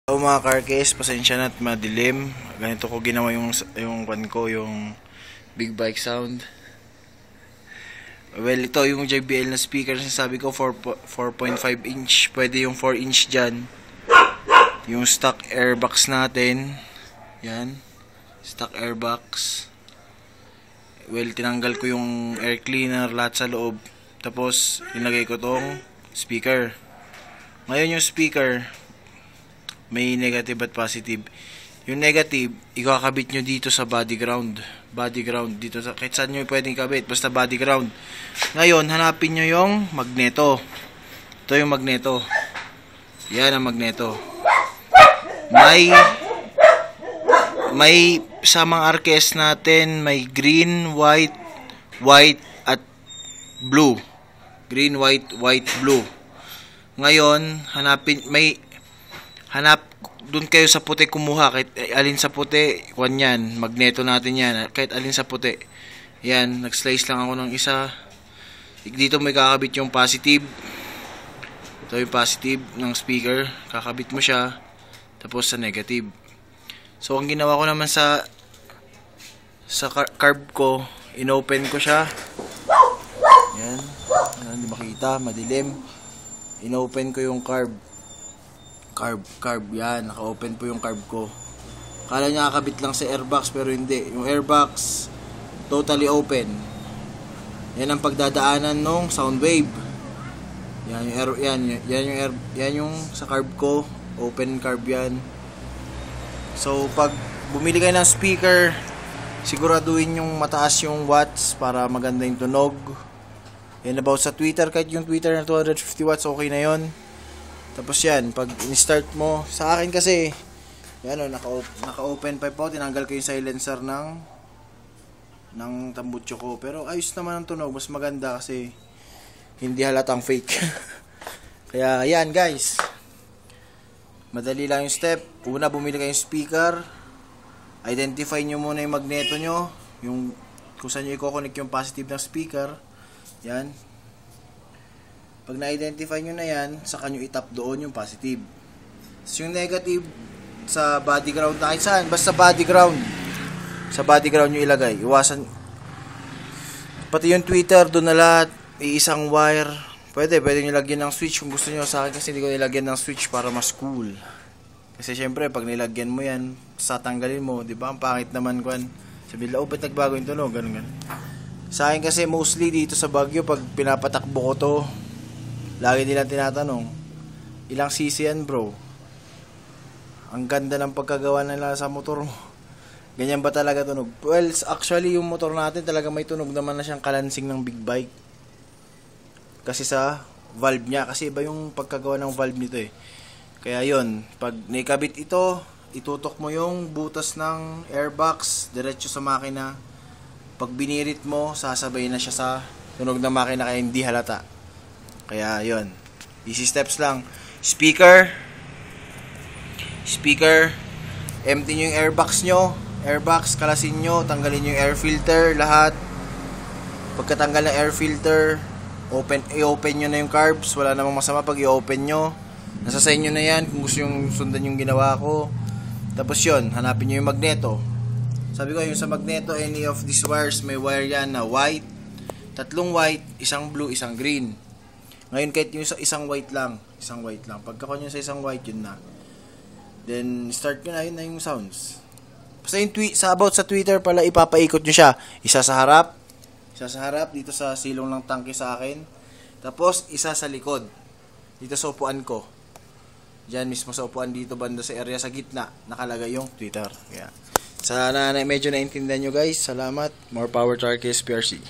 So mga carcase, pasensya na at madilim. Ganito ko ginawa yung kwan ko, yung big bike sound. Well, ito yung JBL na speaker na sabi ko 4.5 inch. Pwede yung 4 inch dyan. Yung stock airbox natin. Yan. Stock airbox. Well, tinanggal ko yung air cleaner lahat sa loob. Tapos, inagay ko tong speaker. Ngayon yung speaker, may negative at positive. Yung negative, ikakabit nyo dito sa body ground. Body ground. Dito sa, kahit saan nyo pwedeng kabit. Basta body ground. Ngayon, hanapin nyo yung magneto. Ito yung magneto. Yan ang magneto. May sa mga arkes natin, may green, white, at blue. Green, white, blue. Ngayon, hanap doon kayo sa puti kumuha, kahit alin sa puti, kwan yan, magneto natin yan, kahit alin sa puti. Yan, nag-slice lang ako ng isa. Dito may kakabit yung positive. Ito yung positive ng speaker, kakabit mo siya, tapos sa negative. So, ang ginawa ko naman sa carb ko, inopen ko siya. Yan, hindi makita, madilim. Inopen ko yung carb, yan, naka-open po yung carb ko. Kala niya kakabit lang sa airbox, pero hindi. Yung airbox, totally open. Yan ang pagdadaanan ng sound wave. Yan yung sa carb ko, open carb yan. So, pag bumili kayo ng speaker, siguraduhin yung mataas yung watts para maganda yung tunog. And about sa tweeter, kahit yung tweeter na 250 watts, okay na yon. Tapos yan, pag in-start mo, sa akin kasi, yan o, naka-open pipe po, tinanggal ko yung silencer ng tambutso ko. Pero ayos naman ang tunog, mas maganda kasi hindi halatang fake. Kaya yan guys, madali lang yung step. Una, bumili kayong speaker, identify nyo muna yung magneto nyo, yung kung saan nyo i-connect yung positive ng speaker. Yan. Pag na-identify nyo na yan, saka nyo itap doon yung positive. So, yung negative sa body ground na kahit saan, basta body ground. Sa body ground nyo ilagay. Iwasan. Pati yung tweeter, doon na lahat. Iisang wire. Pwede nyo lagyan ng switch kung gusto nyo. Sa akin kasi hindi ko nilagyan ng switch para mas cool. Kasi syempre, pag nilagyan mo yan, satanggalin mo, di ba? Ang pangit naman kwan. Sabihin, ba't nagbago yung tunog? Ganun. Sa akin kasi mostly dito sa Baguio, pag pinapatakbo ko to, lagi nilang tinatanong, ilang cc yan bro? Ang ganda ng pagkagawa nila sa motor mo. Ganyan ba talaga tunog? Well, actually yung motor natin talaga may tunog naman na siyang kalansing ng big bike. Kasi sa valve niya. Kasi iba yung pagkagawa ng valve nito eh. Kaya yon, pag naikabit ito, itutok mo yung butas ng airbox, diretso sa makina. Pag binirit mo, sasabay na siya sa tunog ng makina kaya hindi halata. Kaya yon, easy steps lang. Speaker, empty nyo yung airbox nyo. Airbox, kalasin nyo, tanggalin nyo yung air filter, lahat. Pagkatanggal ng air filter, i-open nyo na yung carbs. Wala namang masama pag i-open nyo. Nasa sa inyo na yan kung gusto yung sundan yung ginawa ko. Tapos yon, hanapin nyo yung magneto. Sabi ko yung sa magneto, any of these wires, may wire yan na white, tatlong white, isang blue, isang green. Ngayon kahit yung isang white lang. Pagka-con nyo sa isang white, yun na. Then, start nyo na, yun na yung sounds. Basta yung about sa Twitter pala, ipapaikot nyo siya. Isa sa harap, dito sa silong ng tangke sa akin. Tapos, isa sa likod. Dito sa upuan ko. Diyan mismo sa upuan dito, banda sa area sa gitna, nakalagay yung Twitter. Kaya, sana medyo naintindihan nyo guys. Salamat. More power to RKS PRC.